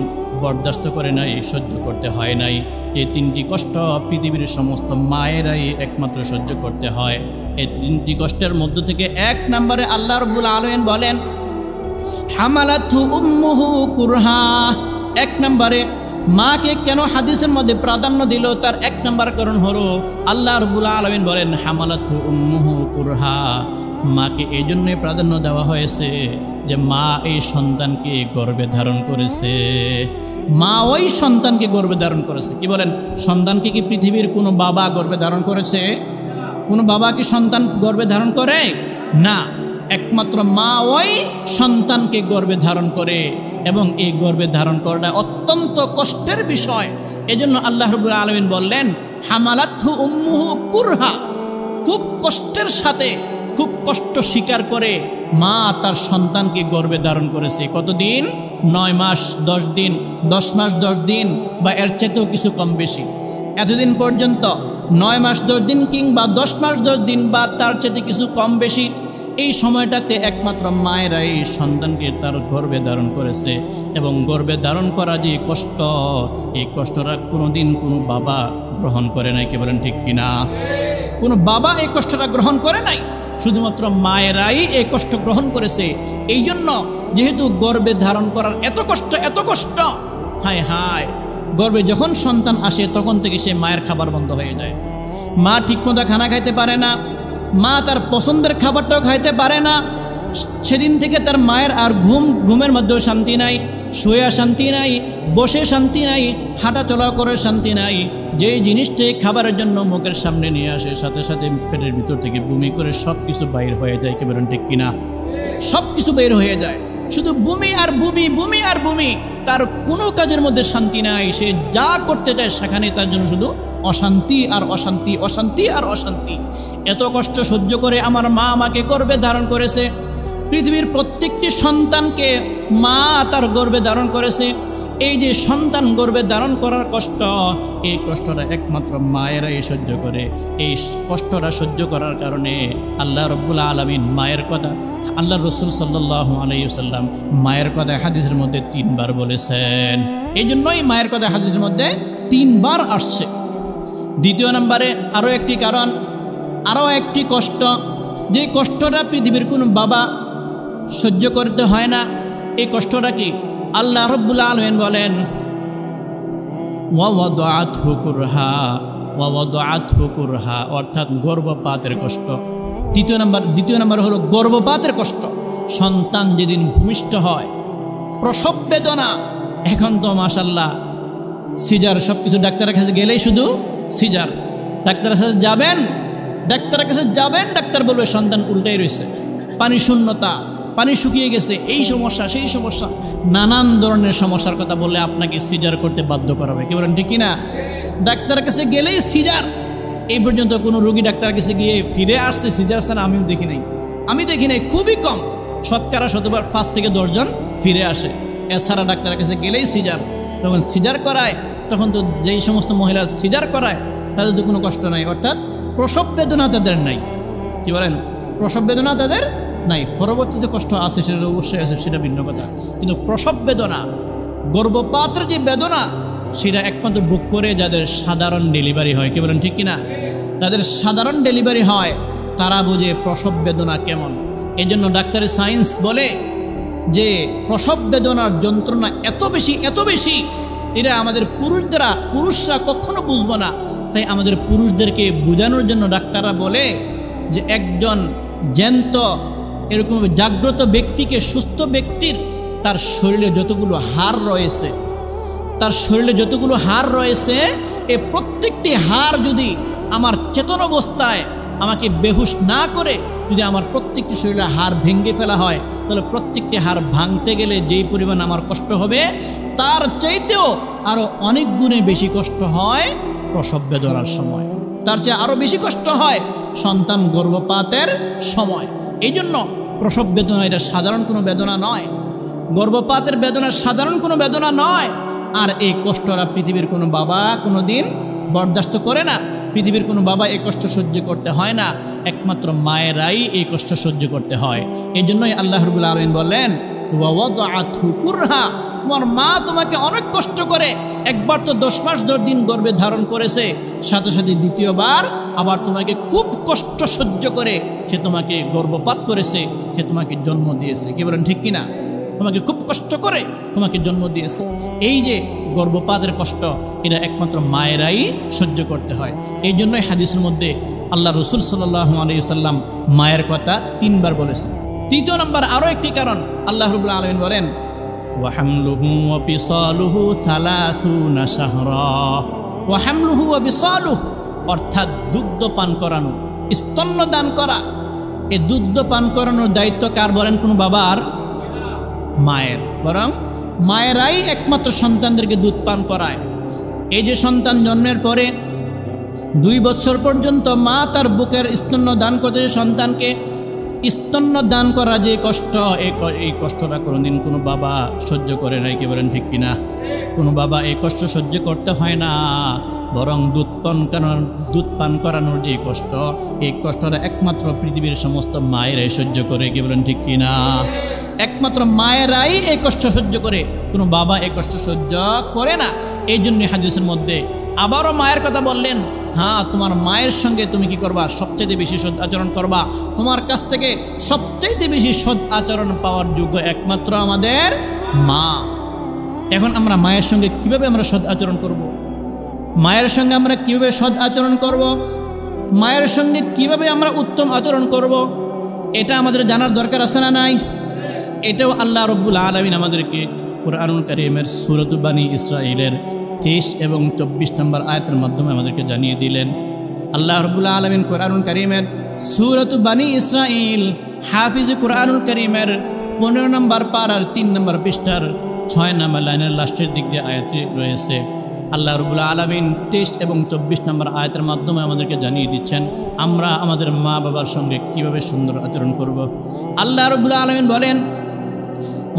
বরদাস্ত করে নাই, সহ্য করতে হয় নাই, এই তিনটি কষ্ট পৃথিবীর সমস্ত মায়েরাই একমাত্র সহ্য করতে হয়। এই তিনটি কষ্টের মধ্য থেকে এক নম্বরে আল্লাহ রাব্বুল আলামিন বলেন হামালাতহু উম্মুহু কুরহা। এক নম্বরে মাকে কেন হাদিসের মধ্যে প্রাধান্য দিল, তার এক নম্বর কারণ হলো আল্লাহ রাব্বুল আলামিন বলেন হামালাতহু উম্মুহু কুরহা। মাকে এই জন্যই প্রাধান্য দেওয়া হয়েছে যে মা এই সন্তানকে গর্ভে ধারণ করেছে, মা ওই সন্তানকে গর্ভে ধারণ করেছে। কি বলেন, সন্তানকে কি পৃথিবীর কোনো বাবা গর্ভে ধারণ করেছে? কোনো বাবা কি সন্তান গর্ভে ধারণ করে? না, একমাত্র মা ওই সন্তানকে গর্ভে ধারণ করে, এবং এই গর্ভে ধারণ করাটা অত্যন্ত কষ্টের বিষয়। এজন্য আল্লাহ রাব্বুল আলামিন বললেন হামালাতহু উম্মুহু কুরহা, খুব কষ্টের সাথে, খুব কষ্ট স্বীকার করে মা তার সন্তানকে গর্ভে ধারণ করেছে। কতদিন? 9 মাস 10 দিন, 10 মাস 10 দিন, বা এর চেয়েও কিছু কম বেশি। এতদিন পর্যন্ত 9 মাস 10 দিন কিংবা 10 মাস 10 দিন বা তার চেয়ে কিছু কম বেশি, এই সময়টাতে একমাত্র মায়েরাই সন্তানকে তার গর্ভে ধারণ করেছে। এবং গর্ভে ধারণ করা যে কষ্ট, এই কষ্টটা কোনোদিন কোনো বাবা গ্রহণ করে নাই। কি বলেন ঠিক কিনা? কোনো বাবা এই কষ্টটা গ্রহণ করে নাই, শুধুমাত্র মায়েরাই এই কষ্ট গ্রহণ করেছে। এই জন্য যেহেতু গর্ভে ধারণ করার এত কষ্ট, এত কষ্ট, হায় হায়, গর্ভে যখন সন্তান আসে তখন থেকে সে মায়ের খাবার বন্ধ হয়ে যায়। মা ঠিকমতো খানা খাইতে পারে না, মা তার পছন্দের খাবারটাও খাইতে পারে না। সেদিন থেকে তার মায়ের আর ঘুমের মধ্যেও শান্তি নাই, শুয়ে শান্তি নাই, বসে শান্তি নাই, হাঁটা চলা করে শান্তি নাই। যেই জিনিসটাই খাবারের জন্য মুখের সামনে নিয়ে আসে, সাথে সাথে পেটের ভিতর থেকে বমি করে সব কিছু বাইর হয়ে যায়। কি বলেন ঠিক কিনা? সব কিছু বের হয়ে যায়, শুধু বমি আর বমি, বমি আর বমি। তার কোনো কাজের মধ্যে শান্তি নাই, সে যা করতে চায় সেখানে তার জন্য শুধু অশান্তি আর অশান্তি, অশান্তি আর অশান্তি। এত কষ্ট সহ্য করে আমার মা আমাকে গর্ভে ধারণ করেছে। পৃথিবীর প্রত্যেকটি সন্তানকে মা তার গর্ভে ধারণ করেছে। এই যে সন্তান গর্ভে ধারণ করার কষ্ট, এই কষ্টটা একমাত্র মায়েরাই সহ্য করে। এই কষ্টটা সহ্য করার কারণে আল্লাহ রাব্বুল আলামিন মায়ের কথা, আল্লাহ রাসূল সাল্লাল্লাহু আলাইহি ওয়াসাল্লাম মায়ের কথা হাদিসের মধ্যে 3 বার বলেছেন। এই জন্যই মায়ের কথা হাদিসের মধ্যে 3 বার আসছে। দ্বিতীয় নম্বরে আরও একটি কারণ, আরও একটি কষ্ট, যে কষ্টটা পৃথিবীর কোনো বাবা সহ্য করতে হয় না। এই কষ্টটা কি? আল্লাহ রাব্বুল আলামিন বলেন ওয়াওয়াদাআতহু কুরহা, ওয়াওয়াদাআতহু কুরহা, অর্থাৎ গর্ভপাতের কষ্ট। দ্বিতীয় নম্বর হলো গর্ভপাতের কষ্ট। সন্তান যেদিন ভূমিষ্ঠ হয়, প্রসব বেদনা। এখন তো মাশাআল্লাহ সিজার, সব কিছু ডাক্তারের কাছে গেলেই শুধু সিজার। ডাক্তারের কাছে যাবেন, ডাক্তার বলবে সন্তান উল্টাই রয়েছে, পানি শূন্যতা, পানি শুকিয়ে গেছে, এই সমস্যা সেই সমস্যা, নানান ধরনের সমস্যার কথা বলে আপনাকে সিজার করতে বাধ্য করাবে। কি বলেন ঠিক কিনা? ডাক্তারের কাছে গেলেই সিজার। এই পর্যন্ত কোনো রোগী ডাক্তারের কাছে গিয়ে ফিরে আসছে সিজার ছাড়া আমি দেখি নাই, খুবই কম, শতকরা 5 থেকে 10 জন ফিরে আসে। এছাড়া ডাক্তারের কাছে গেলেই সিজার। যখন সিজার করায় তখন তো যেই সমস্ত মহিলা সিজার করায় তাদের তো কোনো কষ্ট নাই, অর্থাৎ প্রসব বেদনা তাদের নাই। কি বলেন? প্রসব বেদনা তাদের নাই। পরবর্তীতে কষ্ট আছে, সেটা অবশ্যই আছে, সেটা ভিন্ন কথা। কিন্তু প্রসব বেদনা, গর্ভপাতের যে বেদনা, সেটা একমাত্র বুক করে যাদের সাধারণ ডেলিভারি হয়। কি বলেন ঠিক কিনা? যাদের সাধারণ ডেলিভারি হয় তারা বোঝে প্রসব বেদনা কেমন। এই জন্য ডাক্তারি সায়েন্স বলে যে প্রসব বেদনার যন্ত্রণা এত বেশি, এটা আমাদের পুরুষরা কখনো বুঝবো না। তাই আমাদের পুরুষদেরকে বোঝানোর জন্য ডাক্তাররা বলে যে একজন জ্যান্ত, এরকম জাগ্রত ব্যক্তিকে, সুস্থ ব্যক্তির তার শরীরে যতগুলো হাড় রয়েছে, এই প্রত্যেকটি হাড় যদি আমার চেতন অবস্থায় আমাকে বেহুশ না করে যদি আমার প্রত্যেকটি শরীরে হাড় ভেঙে ফেলা হয়, তাহলে প্রত্যেকটি হাড় ভাঙতে গেলে যেই পরিমাণ আমার কষ্ট হবে, তার চাইতেও আরও অনেক গুণে বেশি কষ্ট হয় প্রসব বেদনার সময়। তার চেয়ে আরও বেশি কষ্ট হয় সন্তান গর্ভপাতের সময়। এই জন্য প্রসব বেদনা এটা সাধারণ কোনো বেদনা নয়, গর্ভপাতের বেদনা সাধারণ কোনো বেদনা নয়। আর এই কষ্টটা পৃথিবীর কোনো বাবা কোনো দিন বরদাস্ত করে না, পৃথিবীর কোনো বাবা এই কষ্ট সহ্য করতে হয় না, একমাত্র মায়েরাই এই কষ্ট সহ্য করতে হয়। এই জন্যই আল্লাহ রাব্বুল আলামিন বললেন ওয়াওয়াদাআতহু কুরহা, তোমার মা তোমাকে অনেক কষ্ট করে একবার তো 10 মাস 10 দিন গর্ভে ধারণ করেছে, সাথে সাথে দ্বিতীয়বার আবার তোমাকে খুব কষ্ট সহ্য করে সে তোমাকে গর্ভপাত করেছে, সে তোমাকে জন্ম দিয়েছে। কি বলেন ঠিক কিনা? তোমাকে খুব কষ্ট করে তোমাকে জন্ম দিয়েছে। এই যে গর্ভপাতের কষ্ট, এটা একমাত্র মায়েরাই সহ্য করতে হয়। এই জন্যই হাদিসের মধ্যে আল্লাহ রসুল সাল্লাল্লাহু আলাইহি ওয়াসাল্লাম মায়ের কথা 3 বার বলেছেন। তৃতীয় নম্বর আরও একটি কারণ, আল্লাহ রাব্বুল আলামিন বলেন ওয়াহামলুহু ওয়া ফিসালুহু 30 শাহরা। ওয়াহামলুহু ওয়া ফিসালুহু অর্থাৎ দুগ্ধ পান করানো, স্তন্য দান করা। এই দুগ্ধ পান করানোর দায়িত্ব কার বলেন? কোনো বাবার? মায়ের। বরং মায়েরাই একমাত্র সন্তানদেরকে দুধ পান করায়। এই যে সন্তান জন্মের পরে 2 বছর পর্যন্ত মা তার বুকের স্তন্য দান করতে, সন্তানকে স্তন্য দান করা যে কষ্ট, এই কষ্টটা কোনোদিন কোনো বাবা সহ্য করে নাই। কি বলেন ঠিক কিনা? কোনো বাবা এই কষ্ট সহ্য করতে হয় না, বরং দুধ পান করানোর যে কষ্ট, এই কষ্টটা একমাত্র পৃথিবীর সমস্ত মায়েরাই সহ্য করে। কি বলেন ঠিক কিনা? একমাত্র মায়েরাই এই কষ্ট সহ্য করে, কোনো বাবা এই কষ্ট সহ্য করে না। এই জন্য হাদিসের মধ্যে আবারও মায়ের কথা বললেন, হ্যাঁ তোমার মায়ের সঙ্গে তুমি কি করবা? সবচাইতে বেশি সৎ আচরণ করবা। তোমার কাছ থেকে সবচাইতে বেশি সৎ আচরণ পাওয়ার যোগ্য একমাত্র আমাদের মা। এখন আমরা মায়ের সঙ্গে কিভাবে আমরা সৎ আচরণ করব? মায়ের সঙ্গে আমরা কিভাবে সৎ আচরণ করব? মায়ের সঙ্গে কিভাবে আমরা উত্তম আচরণ করব? এটা আমাদের জানার দরকার আছে না নাই? এটাও আল্লাহ রব্বুল আলামিন আমাদেরকে কুরআনুল কারীমের সূরাত বানী ইসরাঈলের 23 এবং 24 নম্বর আয়াতের মাধ্যমে আমাদেরকে জানিয়ে দিলেন। আল্লাহ রব্বুল আলামিন কুরআনুল কারীমের সূরাত বানী ইসরাঈল হাফিজ কুরআনুল কারীমের 15 নম্বর পারার 3 নম্বর পৃষ্ঠার 6 নম্বর লাইনের লাস্টের দিক দিয়ে আয়াতটি রয়েছে। আল্লাহ রব্বুল আলামিন 23 এবং 24 নম্বর আয়াতের মাধ্যমে আমাদেরকে জানিয়ে দিচ্ছেন আমরা আমাদের মা বাবার সঙ্গে কিভাবে সুন্দর আচরণ করব। আল্লাহ রব্বুল আলামিন বলেন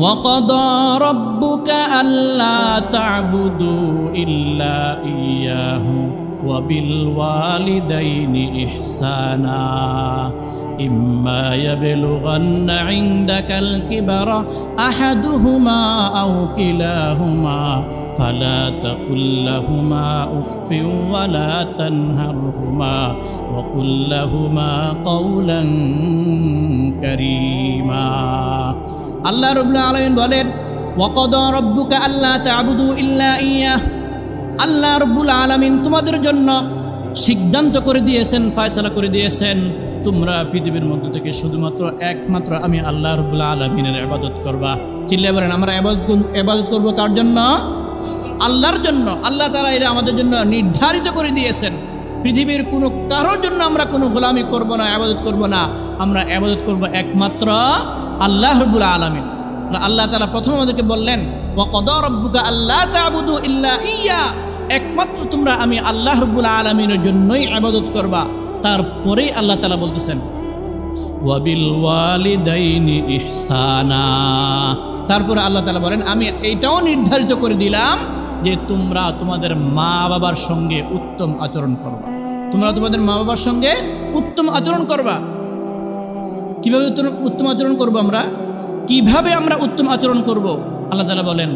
وَقَضَى رَبُّكَ أَلَّا تَعْبُدُوا إِلَّا إِيَّاهُ وَبِالْوَالِدَيْنِ إِحْسَانًا إِمَّا يَبْلُغَنَّ عِندَكَ الْكِبَرَ أَحَدُهُمَا أَوْ كِلَاهُمَا فَلَا تَقُل لَّهُمَا أُفٍّ وَلَا تَنْهَرْهُمَا وَقُل لَّهُمَا قَوْلًا كَرِيمًا। আল্লাহ রাব্বুল আলামিন বলেন ওয়াকাদা রাব্বুকা আল্লা তা'বুদু ইল্লা ইয়্যাহ। আল্লাহ রাব্বুল আলামিন তোমাদের জন্য সিদ্ধান্ত করে দিয়েছেন, ফয়সালা করে দিয়েছেন, তোমরা পৃথিবীর মধ্যে থেকে শুধুমাত্র একমাত্র আমি আল্লাহ রাব্বুল আলামিনের ইবাদত করবা। চিল্লায়ে বলেন আমরা ইবাদত করব কার জন্য? আল্লাহর জন্য। আল্লাহ তাআলা এটা আমাদের জন্য নির্ধারিত করে দিয়েছেন। পৃথিবীর কোনো কারোর জন্য আমরা কোনো গোলামি করব না, ইবাদত করব না। আমরা ইবাদত করব একমাত্র আল্লাহ রাব্বুল আলামিন। আল্লাহ তাআলা প্রথমে আমাদেরকে বললেন ওয়াকাদা রাব্বুকা আল্লা তা'বুদু ইল্লা ইয়্যা, একমাত্র তোমরা আমি আল্লাহ রাব্বুল আলামিনের জন্যই ইবাদত করবা। তারপরেই আল্লাহ তাআলা বলতেছেন ওয়াবিল ওয়ালিদাইনি ইহসানা। তারপরে আল্লাহ তাআলা বলেন আমি এইটাও নির্ধারিত করে দিলাম যে তোমরা তোমাদের মা বাবার সঙ্গে উত্তম আচরণ করবা। তোমরা তোমাদের মা বাবার সঙ্গে উত্তম আচরণ করবা। কিভাবে উত্তম আচরণ করব? আমরা কিভাবে আমরা উত্তম আচরণ করব? আল্লাহ তাআলা বলেন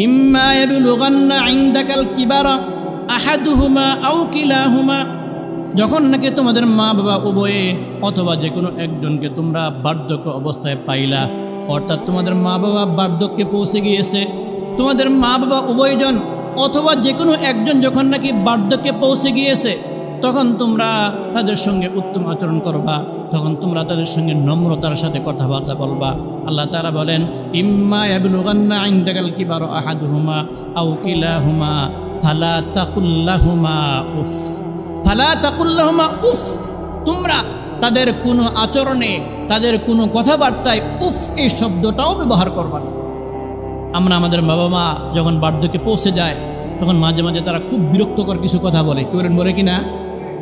ইম্মা ইয়াবলুগান্না ইনদাকাল কিবারা আহাদুহুমা আও কিলাহুমা, যখন নাকি তোমাদের মা বাবা উভয়ে অথবা যে কোনো একজনকে তোমরা বার্ধক্য অবস্থায় পাইলা, অর্থাৎ তোমাদের মা বাবা বার্ধক্যে পৌঁছে গিয়েছে, তোমাদের মা বাবা উভয়জন অথবা যে কোনো একজন যখন নাকি বার্ধক্যে পৌঁছে গিয়েছে, তখন তোমরা তাদের সঙ্গে উত্তম আচরণ করবা, তখন তোমরা তাদের সঙ্গে নম্রতার সাথে কথাবার্তা বলবা। আল্লাহ তাআলা বলেন ইম্মা ইয়াবলুগান্না ইনদাকাল কিবারা আহাদুহুমা আও কিলাহুমা ফালা তাকুল লাহুমা উফ। ফালা তাকুল লাহুমা উফ, তোমরা তাদের কোনো আচরণে তাদের কোনো কথাবার্তায় উফ এই শব্দটাও ব্যবহার করবা না। আমরা আমাদের বাবা মা যখন বার্ধক্যে পৌঁছে যায় তখন মাঝে মাঝে তারা খুব বিরক্তকর কিছু কথা বলে, কেউ বলে কি না?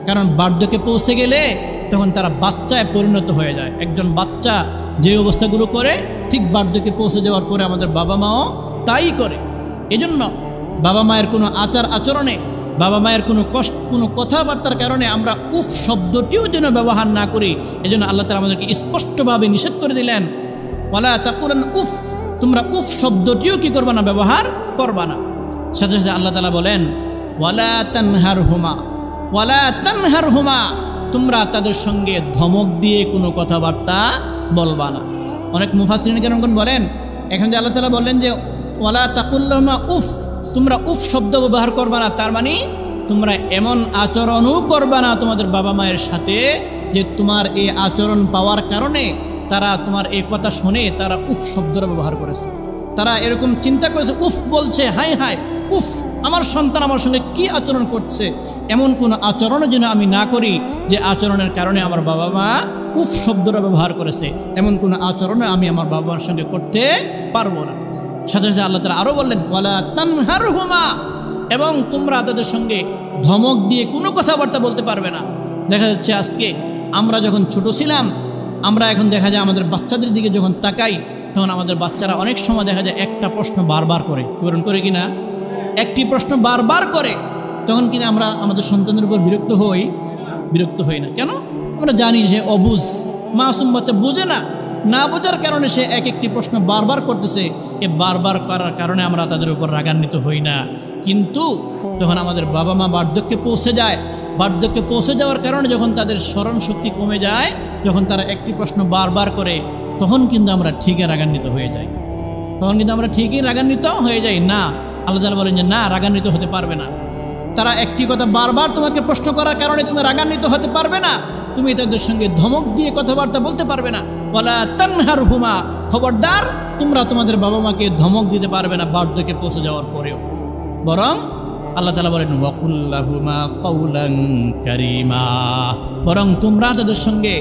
কারণ বার্ধক্যে পৌঁছে গেলে তখন তারা বাচ্চায় পরিণত হয়ে যায়। একজন বাচ্চা যে অবস্থাগুলো করে ঠিক বার্ধক্যে পৌঁছে যাওয়ার পরে আমাদের বাবা মাও তাই করে। এজন্য বাবা মায়ের কোনো আচরণে, বাবা মায়ের কোনো কথাবার্তার কারণে আমরা উফ শব্দটিও যেন ব্যবহার না করি। এজন্য আল্লাহ তাআলা আমাদেরকে স্পষ্টভাবে নিষেধ করে দিলেন ওয়ালা তাকুলান উফ, তোমরা উফ শব্দটিও কি করবা না, ব্যবহার করবা না। সাথে সাথে আল্লাহ তাআলা বলেন ওয়ালা তানহারহুমা, ওয়ালা তানহারহুমা, তোমরা তাদের সঙ্গে ধমক দিয়ে কোনো কথাবার্তা বলবা না। অনেক মুফাসসিরিন কেরামগণ বলেন, এখানে যে আল্লাহ তাআলা বললেন যে ওয়ালা তাকুল্লাহুমা উফ, তোমরা উফ শব্দ ব্যবহার করবা না, তার মানে তোমরা এমন আচরণও করবা না তোমাদের বাবা মায়ের সাথে যে তোমার এই আচরণ পাওয়ার কারণে তারা তোমার এই কথা শুনে তারা উফ শব্দটা ব্যবহার করেছে। তারা এরকম চিন্তা করেছে, উফ বলছে, হাই হাই উফ, আমার সন্তান আমার সঙ্গে কি আচরণ করছে, এমন কোনো আচরণ যেন আমি না করি যে আচরণের কারণে আমার বাবা মা উফ শব্দটা ব্যবহার করেছে, এমন কোনো আচরণ আমি আমার বাবা মার সঙ্গে করতে পারবো না। সাথে সাথে আল্লাহ তাআলা আরও বললেন ওয়ালা তানহারহুমা, এবং তোমরা তাদের সঙ্গে ধমক দিয়ে কোনো কথাবার্তা বলতে পারবে না। দেখা যাচ্ছে আজকে আমরা যখন ছোট ছিলাম, আমরা এখন দেখা যায় আমাদের বাচ্চাদের দিকে যখন তাকাই, তখন আমাদের বাচ্চারা অনেক সময় দেখা যায় একটা প্রশ্ন বারবার করে, পূরণ করে কিনা, একটি প্রশ্ন বারবার করে, তখন কিনা আমরা আমাদের সন্তানের উপর বিরক্ত হই না। কেন? আমরা জানি যে অবুঝ, মাসুম বাচ্চা বোঝে না, না বোঝার কারণে সে এক একটি প্রশ্ন বারবার করতেছে। এ বারবার করার কারণে আমরা তাদের উপর রাগান্বিত হই না। কিন্তু যখন আমাদের বাবা মা বার্ধক্যে পৌঁছে যায়, বার্ধক্যে পৌঁছে যাওয়ার কারণে যখন তাদের স্মরণ শক্তি কমে যায়, যখন তারা একটি প্রশ্ন বারবার করে, তখন কিন্তু আমরা ঠিকই রাগান্বিত হয়ে যাই। না, আল্লাহ তাআলা বলেন যে না, রাগান্বিত হতে পারবে না। তারা একটি কথা বারবার তোমাকে প্রশ্ন করার কারণে তুমি রাগান্বিত হতে পারবে না, তুমি তাদের সঙ্গে ধমক দিয়ে কথাবার্তা বলতে পারবে না। ওয়ালা তানহারহুমা, খবরদার তোমরা তোমাদের বাবা মাকে ধমক দিতে পারবে না বার্ধক্যে পৌঁছে যাওয়ার পরেও। বরং আল্লাহ তাআলা বলেন ওয়াকুল্লাহুমা কাওলান কারীমা, বরং তোমরা তাদের সঙ্গে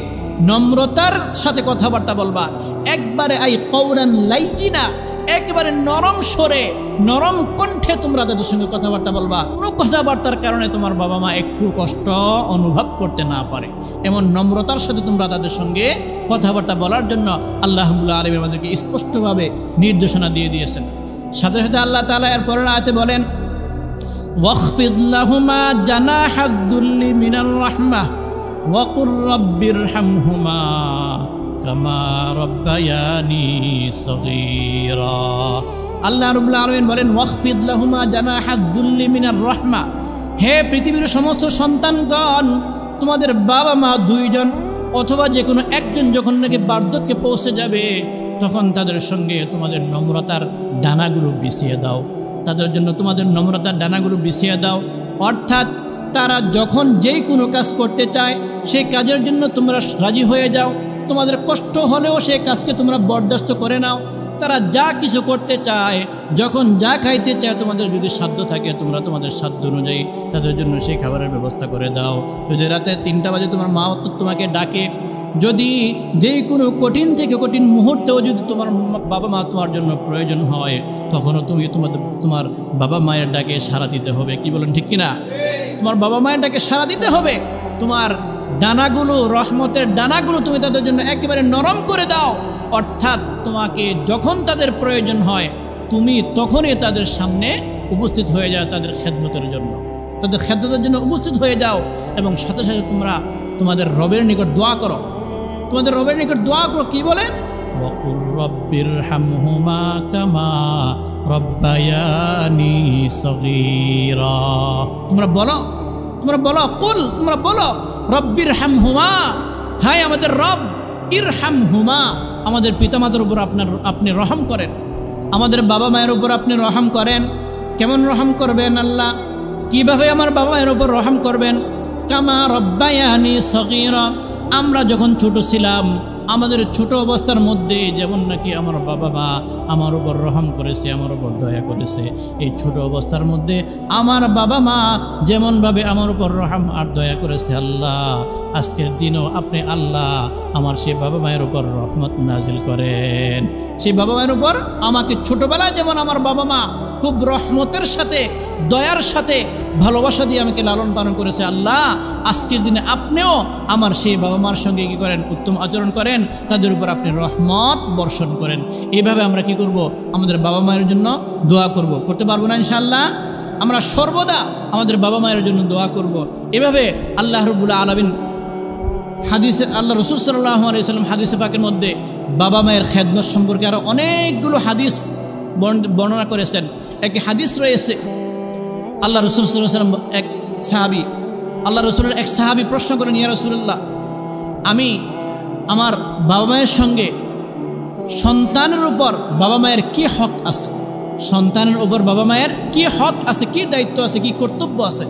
নম্রতার সাথে কথাবার্তা বলবা। একবারে আই কাওলান লাইয়িনা, একবারে নরম স্বরে, নরম কণ্ঠে তোমরা তাদের সঙ্গে কথাবার্তা বলবা। কোনো কথাবার্তার কারণে তোমার বাবা মা একটু কষ্ট অনুভব করতে না পারে, এমন নম্রতার সাথে তোমরা তাদের সঙ্গে কথাবার্তা বলার জন্য আল্লাহ রাব্বুল আলামিন আমাদেরকে স্পষ্টভাবে নির্দেশনা দিয়ে দিয়েছেন। সাথে সাথে আল্লাহ তাআলা এর পরের আয়াতে বলেন ওয়াখফিদ লাহুমা জানাহাদ দুল্লি মিনার রাহমাহ ওয়া কুর রাব্বিরহামহুমা কামা রাব্বায়ানি সগীরা। আল্লাহ রাব্বুল আলামিন বলেন ওয়াখফিদ লাহুমা জানাহাদ দুল্লি মিনার রাহমাহ, হে পৃথিবীর সমস্ত সন্তানগণ, তোমাদের বাবা মা দুইজন অথবা যে কোনো একজন যখন নাকি বার্ধক্যে পৌঁছে যাবে, তখন তাদের সঙ্গে তোমাদের নম্রতার ডানাগুলো বিছিয়ে দাও। তাদের জন্য তোমাদের নম্রতার ডানাগুলো বিছিয়ে দাও। অর্থাৎ তারা যখন যেই কোনো কাজ করতে চায়, সেই কাজের জন্য তোমরা রাজি হয়ে যাও। তোমাদের কষ্ট হলেও সেই কাজকে তোমরা বরদাস্ত করে নাও। তারা যা কিছু করতে চায়, যখন যা খাইতে চায়, তোমাদের যদি সাধ্য থাকে তোমরা তোমাদের সাধ্য অনুযায়ী তাদের জন্য সেই খাবারের ব্যবস্থা করে দাও। যদি রাতে 3টা বাজে তোমার মা তোমাকে ডাকে, যদি যেই কোনো কঠিন থেকে কঠিন মুহূর্তেও যদি তোমার বাবা মা তোমার জন্য প্রয়োজন হয়, তখনও তুমি তোমার বাবা মায়ের ডাকে সাড়া দিতে হবে। কি বলেন, ঠিক কিনা? তোমার বাবা মায়ের ডাকে সাড়া দিতে হবে। তোমার ডানাগুলো, রহমতের ডানাগুলো তুমি তাদের জন্য একেবারে নরম করে দাও। অর্থাৎ তোমাকে যখন তাদের প্রয়োজন হয়, তুমি তখনই তাদের সামনে উপস্থিত হয়ে যাও, তাদের খেদমতের জন্য, তাদের খেদমতের জন্য উপস্থিত হয়ে যাও। এবং সাথে সাথে তোমরা তোমাদের রবের নিকট দোয়া করো। তোমাদের রবের নিকট দোয়া করো, কি বলে? ওয়াকুর রাব্বিরহামহুমা কামা রাব্বায়ানি সগীরা। তোমরা বলো কুল, তোমরা বলো রাব্বিরহামহুমা, হায় আমাদের রব, ইরহামহুমা, আমাদের পিতামাতার উপর আপনি রহম করেন, আমাদের বাবা মায়ের উপর আপনি রহম করেন। কেমন রহম করবেন আল্লাহ? কিভাবে আমার বাবা মায়ের উপর রহম করবেন? কামা রাব্বায়ানি সগীরা, আমরা যখন ছোট ছিলাম, আমাদের ছোট অবস্থার মধ্যে যেমন নাকি আমার বাবা মা আমার উপর রহম করেছে, আমার উপর দয়া করেছে, এই ছোট অবস্থার মধ্যে আমার বাবা মা যেমনভাবে আমার উপর রহম আর দয়া করেছে, আল্লাহ আজকের দিনও আপনি আল্লাহ আমার সেই বাবা মায়ের উপর রহমত নাজিল করেন। সেই বাবা মায়ের উপর আমাকে ছোটবেলায় যেমন আমার বাবা মা খুব রহমতের সাথে, দয়ার সাথে, ভালোবাসা দিয়ে আমাকে লালন পালন করেছে, আল্লাহ আজকের দিনে আপনিও আমার সেই বাবা মার সঙ্গে কি করেন? উত্তম আচরণ করেন, তাদের উপর আপনি রহমত বর্ষণ করেন। এইভাবে আমরা কি করব? আমাদের বাবা মায়ের জন্য দোয়া করব। করতে পারবো না ইনশাআল্লাহ? আমরা সর্বদা আমাদের বাবা মায়ের জন্য দোয়া করব। এভাবে আল্লাহ রাব্বুল আলামিন হাদিসে আল্লাহ রাসূল সাল্লাল্লাহু আলাইহি ওয়াসাল্লাম হাদিসে পাকের মধ্যে বাবা মায়ের খেদমত সম্পর্কে আরও অনেকগুলো হাদিস বর্ণনা করেছেন। একটি হাদিস রয়েছে, আল্লাহ রাসূল সাল্লাল্লাহু আলাইহি ওয়াসাল্লাম এক সাহাবী, আল্লাহ রাসূলের এক সাহাবী প্রশ্ন করেন, ইয়া রাসূলুল্লাহ, আমি আমার বাবা মায়ের সঙ্গে সন্তানের উপর বাবা মায়ের কি হক আছে, সন্তানের উপর বাবা মায়ের কি হক আছে, কি দায়িত্ব আছে, কি কর্তব্য আছে?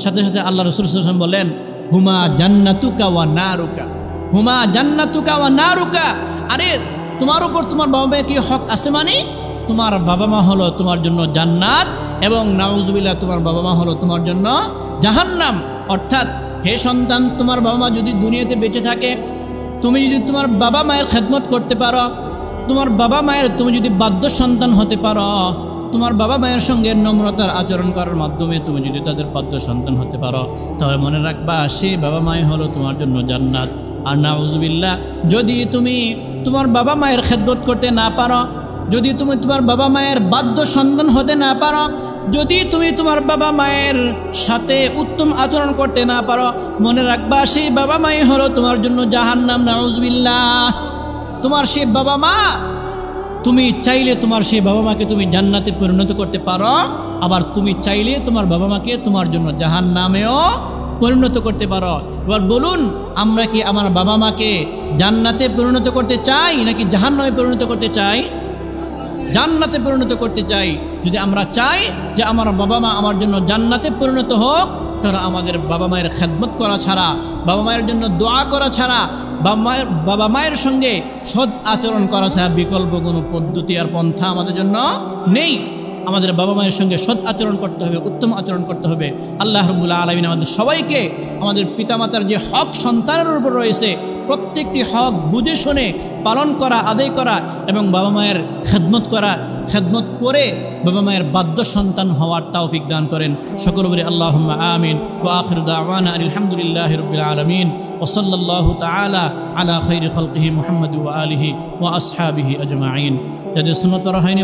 সাথে সাথে আল্লাহ রাসূল সাল্লাল্লাহু আলাইহি ওয়াসাল্লাম বলেন, হুমা জান্নাতুকা ওয়া নারুকা, হুমা জান্নাতুকা ওয়া নারুকা। আরে তোমার উপর তোমার বাবা মায়ের কি হক আছে? মানে তোমার বাবা মা হলো তোমার জন্য জান্নাত, এবং নাউজুবিল্লাহ তোমার বাবা মা হলো তোমার জন্য জাহান্নাম। অর্থাৎ হে সন্তান, তোমার বাবা মা যদি দুনিয়াতে বেঁচে থাকে, তুমি যদি তোমার বাবা মায়ের খেদমত করতে পারো, তোমার বাবা মায়ের তুমি যদি বাধ্য সন্তান হতে পারো, তোমার বাবা মায়ের সঙ্গে নম্রতার আচরণ করার মাধ্যমে তুমি যদি তাদের বাধ্য সন্তান হতে পারো, তাহলে মনে রাখবা সেই বাবা মাই হলো তোমার জন্য জান্নাত। আর নাউজুবিল্লাহ, যদি তুমি তোমার বাবা মায়ের খেদমত করতে না পারো, যদি তুমি তোমার বাবা মায়ের বাধ্য সন্তান হতে না পারো, যদি তুমি তোমার বাবা মায়ের সাথে উত্তম আচরণ করতে না পারো, মনে রাখবা সেই বাবা মাই হলো তোমার জন্য জাহান্নাম। নাউজুবিল্লাহ, তোমার সেই বাবা মা, তুমি চাইলে তোমার সেই বাবা মাকে তুমি জান্নাতে পরিণত করতে পারো, আবার তুমি চাইলে তোমার বাবা মাকে তোমার জন্য জাহান্নামেও পরিণত করতে পারো। এবার বলুন, আমরা কি আমার বাবা মাকে জান্নাতে পরিণত করতে চাই নাকি জাহান্নামে পরিণত করতে চাই? জান্নাতে পরিণত করতে চাই। যদি আমরা চাই যে আমার বাবা মা আমার জন্য জান্নাতে পরিণত হোক, তাহলে আমাদের বাবা মায়ের খেদমত করা ছাড়া, বাবা মায়ের জন্য দোয়া করা ছাড়া, বাবা মায়ের সঙ্গে সৎ আচরণ করা ছাড়া বিকল্প কোনো পদ্ধতি আর পন্থা আমাদের জন্য নেই। আমাদের বাবা মায়ের সঙ্গে সৎ আচরণ করতে হবে, উত্তম আচরণ করতে হবে। আল্লাহ রাব্বুল আলামিন আমাদের সবাইকে আমাদের পিতামাতার যে হক সন্তানের উপর রয়েছে, প্রত্যেকটি হক বুঝে শুনে পালন করা, আদায় করা, এবং বাবা মায়ের খেদমত করা, খেদমত করে বাবা মায়ের বাধ্য সন্তান হওয়ার তৌফিক দান করেন। সকল বলি আল্লাহুম্মা আমিন। ওয়া আখিরু দাওয়ানা আলহামদুলিল্লাহি রাব্বিল আলামিন ওয়া সাল্লাল্লাহু তাআলা আলা খাইরি খালকিহি মুহাম্মাদ ওয়া আলিহি ওয়া আসহাবিহি আজমাইন। যাদের সুন্নাত পড়া হয়নি